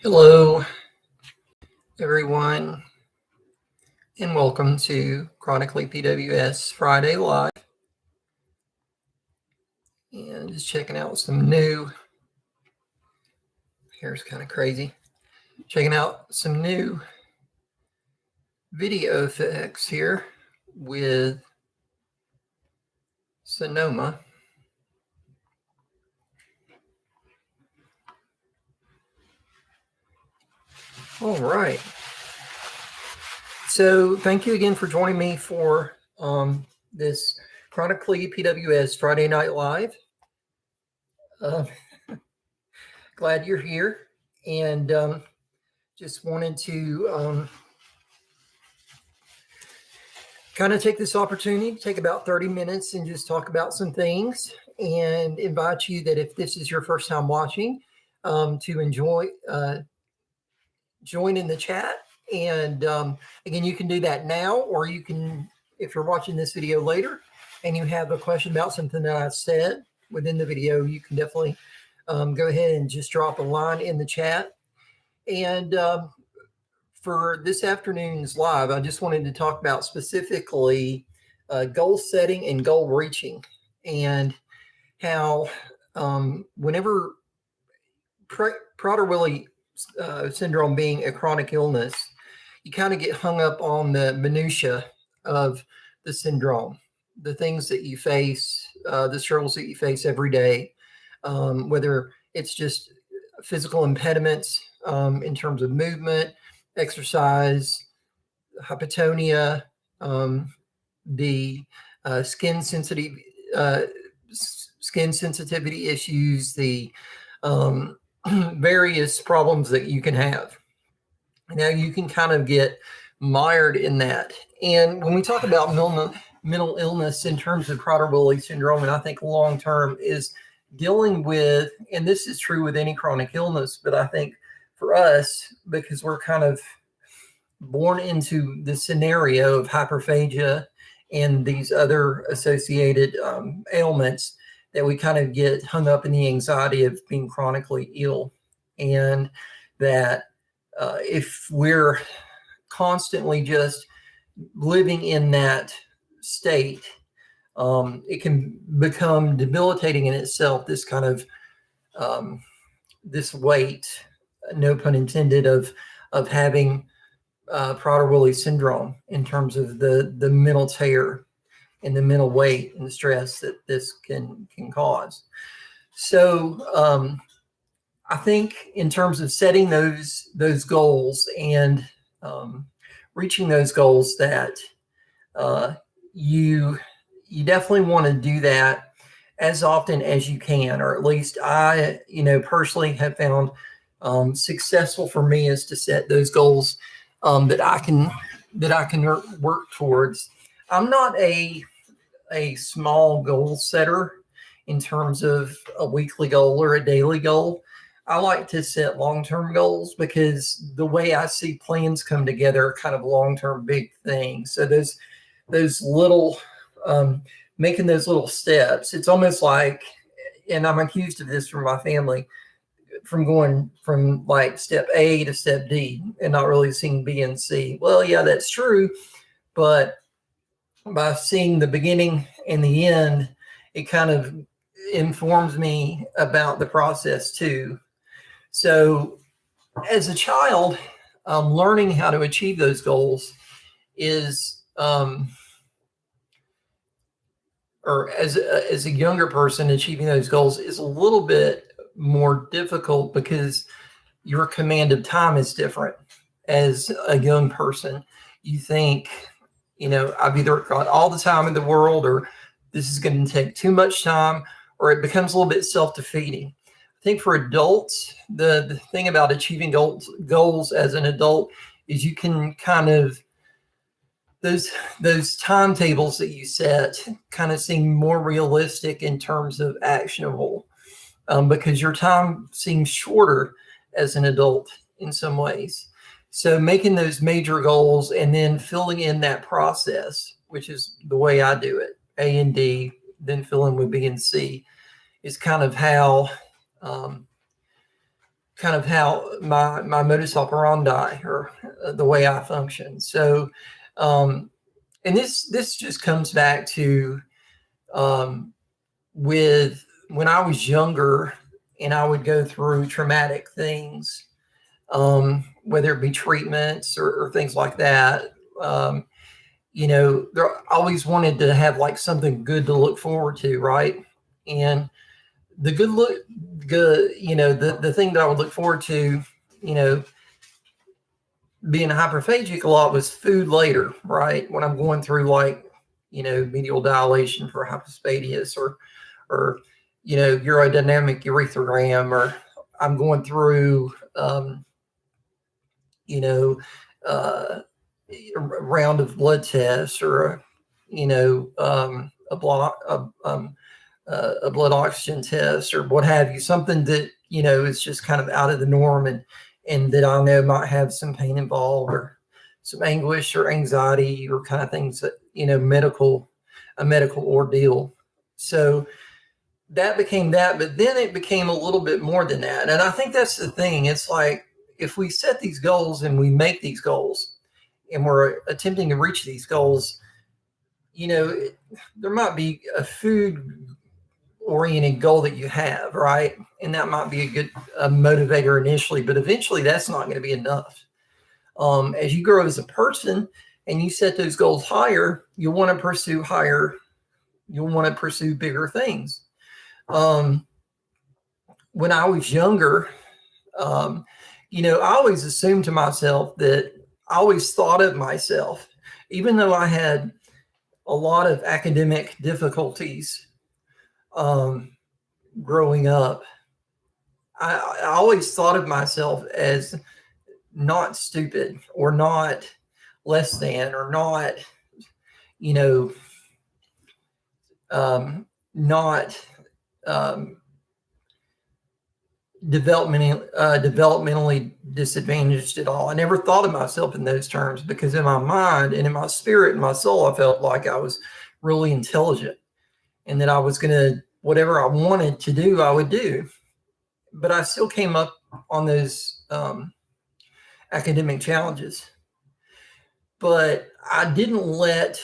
Hello, everyone, and welcome to Chronically PWS Friday Live. And just checking out some new, hair's kind of crazy, checking out some new video effects here with Sonoma. All right. So thank you again for joining me for this Chronically PWS Friday Night Live. Glad you're here, and just wanted to kind of take this opportunity to take about 30 minutes and just talk about some things, and invite you that if this is your first time watching, to join in the chat. And again, you can do that now, or you can, if you're watching this video later and you have a question about something that I said within the video, you can definitely go ahead and just drop a line in the chat. And for this afternoon's live, I just wanted to talk about specifically goal setting and goal reaching, and how whenever Prader-Willi syndrome being a chronic illness, you kind of get hung up on the minutia of the syndrome, the things that you face, the struggles that you face every day, whether it's just physical impediments in terms of movement, exercise, hypotonia, the skin sensitivity issues, the various problems that you can have. Now you can kind of get mired in that. And when we talk about mental illness in terms of Prader-Willi syndrome, and I think long term, is dealing with, and this is true with any chronic illness, but I think for us, because we're kind of born into the scenario of hyperphagia and these other associated ailments, that we kind of get hung up in the anxiety of being chronically ill. And that if we're constantly just living in that state, it can become debilitating in itself, this kind of this weight, no pun intended, of having Prader-Willi syndrome, in terms of the mental tear and the mental weight and the stress that this can cause. So I think in terms of setting those goals and reaching those goals, that you definitely want to do that as often as you can, or at least I, personally have found successful for me is to set those goals that I can work towards. I'm not a small goal setter in terms of a weekly goal or a daily goal. I like to set long-term goals, because the way I see plans come together are kind of long-term big things. So those little making those little steps, it's almost like, and I'm accused of this from my family, from going from like step A to step D and not really seeing B and C. Well, yeah, that's true, but by seeing the beginning and the end, it kind of informs me about the process too. So as a child, learning how to achieve those goals is, or as a younger person, achieving those goals is a little bit more difficult, because your command of time is different. As a young person, you think, I've either got all the time in the world, or this is going to take too much time, or it becomes a little bit self-defeating. I think for adults, the thing about achieving goals as an adult is you can kind of, those timetables that you set kind of seem more realistic in terms of actionable, because your time seems shorter as an adult in some ways. So making those major goals and then filling in that process, which is the way I do it, A and D, then fill in with B and C, is kind of how kind of how my modus operandi, or the way I function. So, and this just comes back to, with when I was younger and I would go through traumatic things, whether it be treatments or things like that. They always wanted to have like something good to look forward to, right? And the the thing that I would look forward to, being hyperphagic a lot, was food later, right? When I'm going through like, medial dilation for hypospadias, or urodynamic urethrogram, or I'm going through, a round of blood tests, or a blood oxygen test, or what have you, something that is just kind of out of the norm, and that I know might have some pain involved, or some anguish or anxiety, or kind of things that a medical ordeal. So that became that, but then it became a little bit more than that. And I think that's the thing. It's like, if we set these goals and we make these goals and we're attempting to reach these goals, there might be a food oriented goal that you have, right? And that might be a good motivator initially, but eventually that's not going to be enough. As you grow as a person and you set those goals higher, you'll want to pursue higher. You'll want to pursue bigger things. When I was younger, I always assumed to myself that I always thought of myself, even though I had a lot of academic difficulties growing up, I always thought of myself as not stupid, or not less than, or not, not developmentally disadvantaged at all. I never thought of myself in those terms, because in my mind and in my spirit and my soul, I felt like I was really intelligent, and that I was going to, whatever I wanted to do, I would do. But I still came up on those academic challenges. But I didn't let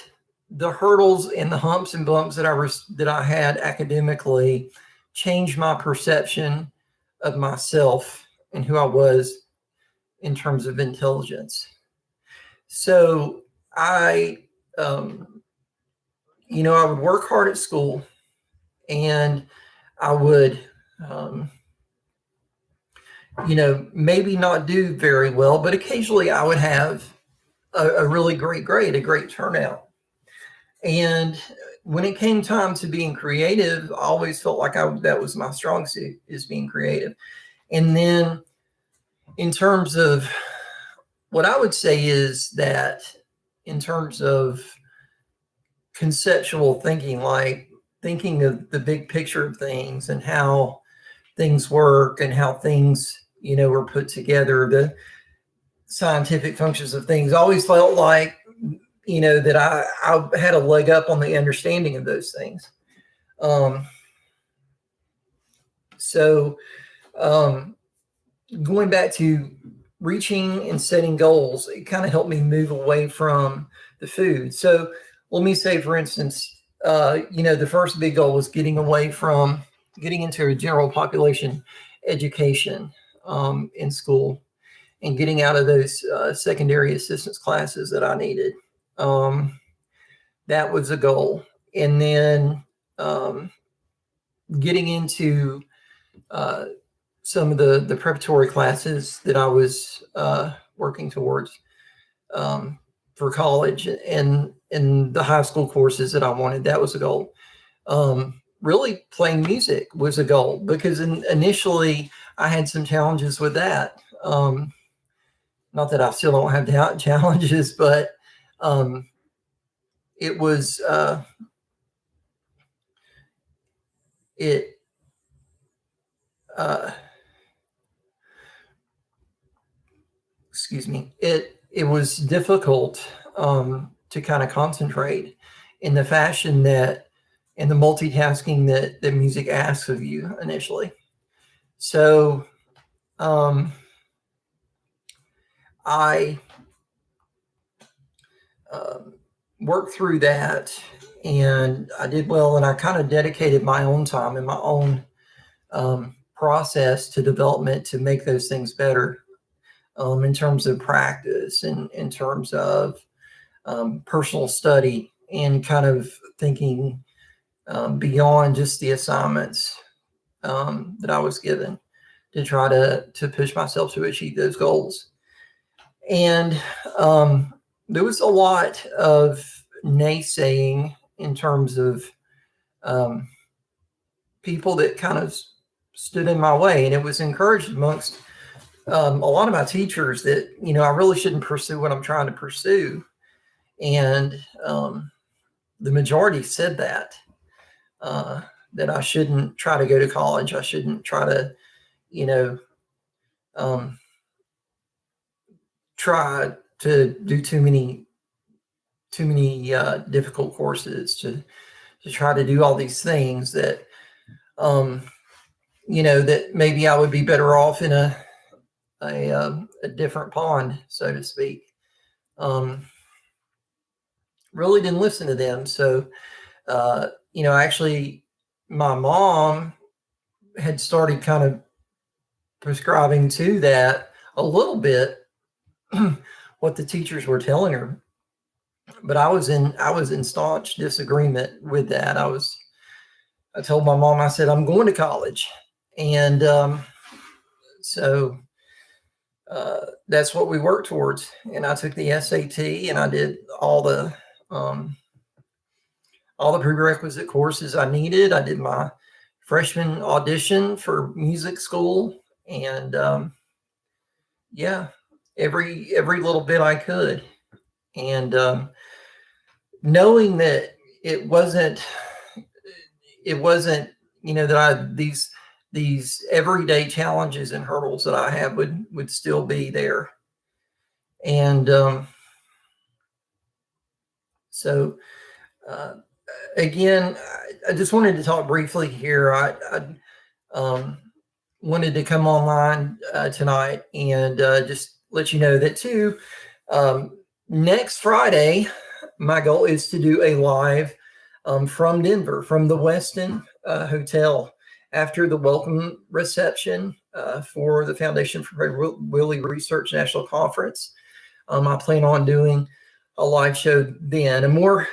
the hurdles and the humps and bumps that I had academically change my perception of myself and who I was in terms of intelligence. So I would work hard at school, and I would, maybe not do very well, but occasionally I would have a really great grade, a great turnout. And when it came time to being creative, I always felt like that was my strong suit, is being creative. And then in terms of what I would say is that, in terms of conceptual thinking, like thinking of the big picture of things and how things work and how things, were put together, the scientific functions of things, I always felt like, that I had a leg up on the understanding of those things. So going back to reaching and setting goals, it kind of helped me move away from the food. So let me say, for instance, the first big goal was getting into a general population education in school, and getting out of those secondary assistance classes that I needed. That was a goal. And then getting into some of the preparatory classes that I was working towards for college, and the high school courses that I wanted. That was a goal. Really, playing music was a goal, because initially I had some challenges with that. Not that I still don't have challenges, but it was excuse me, it was difficult to kind of concentrate in the fashion and the multitasking that music asks of you initially. So I worked through that, and I did well, and I kind of dedicated my own time and my own process to development to make those things better, in terms of practice and in terms of personal study and kind of thinking beyond just the assignments that I was given to try to push myself to achieve those goals. And there was a lot of naysaying in terms of people that kind of stood in my way, and it was encouraged amongst a lot of my teachers that, you know, I really shouldn't pursue what I'm trying to pursue. And the majority said that I shouldn't try to go to college. I shouldn't try to, you know, try to do too many difficult courses, to try to do all these things that, you know, that maybe I would be better off in a different pond, so to speak. Really didn't listen to them. So, you know, actually, my mom had started kind of prescribing to that a little bit, what the teachers were telling her. But I was in staunch disagreement with that. I told my mom, I said, I'm going to college. And so that's what we worked towards. And I took the SAT, and I did all the prerequisite courses I needed. I did my freshman audition for music school, and yeah, every little bit I could. And knowing that it wasn't, you know, that these everyday challenges and hurdles that I have would still be there. And so again, I just wanted to talk briefly here. I wanted to come online tonight and just let you know that too. Next Friday, my goal is to do a live from Denver, from the Westin Hotel, after the welcome reception for the Foundation for Prader-Willi Research National Conference. I plan on doing a live show then, a more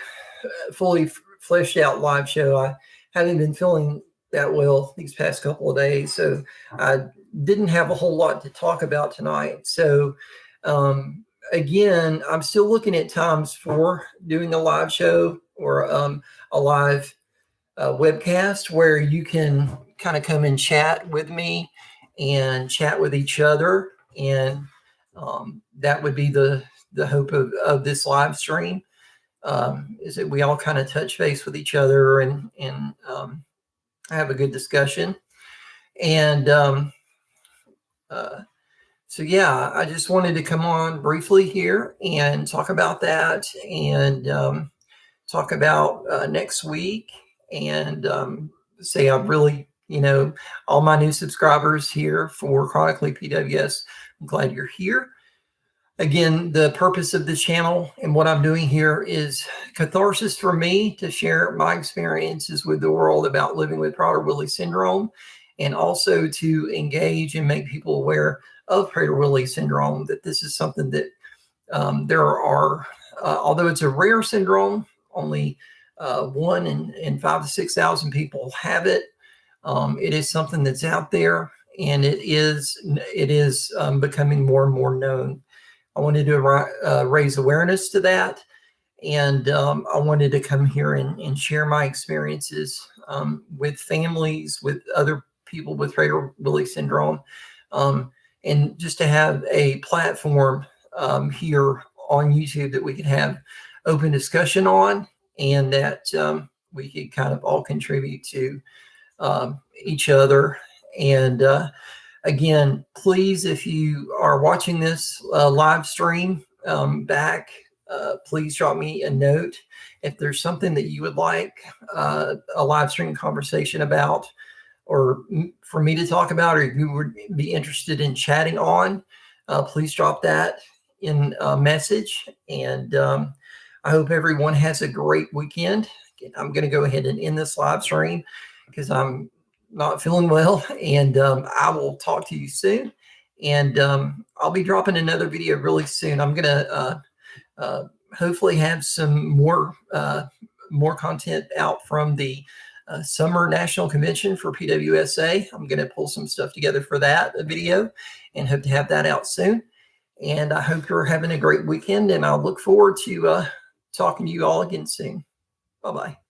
fully fleshed out live show. I haven't been feeling that well these past couple of days, so I didn't have a whole lot to talk about tonight. So again, I'm still looking at times for doing a live show or a live webcast where you can kind of come and chat with me and chat with each other. And that would be the hope of this live stream, is that we all kind of touch base with each other and have a good discussion. And so, yeah, I just wanted to come on briefly here and talk about that, and talk about next week, and say I've really, you know, all my new subscribers here for Chronically PWS, I'm glad you're here. Again, the purpose of this channel and what I'm doing here is catharsis for me to share my experiences with the world about living with Prader-Willi syndrome, and also to engage and make people aware of Prader-Willi syndrome, that this is something that there are, although it's a rare syndrome, only 1 in 5,000 to 6,000 people have it. It is something that's out there, and it is becoming more and more known. I wanted to raise awareness to that, and I wanted to come here and share my experiences with families, with other people with Prader-Willi syndrome, and just to have a platform here on YouTube that we can have open discussion on, and that we could kind of all contribute to each other. And again, please, if you are watching this live stream back, please drop me a note if there's something that you would like a live stream conversation about. for me to talk about, or you would be interested in chatting on, please drop that in a message. And I hope everyone has a great weekend. I'm going to go ahead and end this live stream because I'm not feeling well, and I will talk to you soon. And I'll be dropping another video really soon. I'm going to hopefully have some more content out from the Summer National Convention for PWSA. I'm going to pull some stuff together for that video and hope to have that out soon. And I hope you're having a great weekend, and I'll look forward to talking to you all again soon. Bye-bye.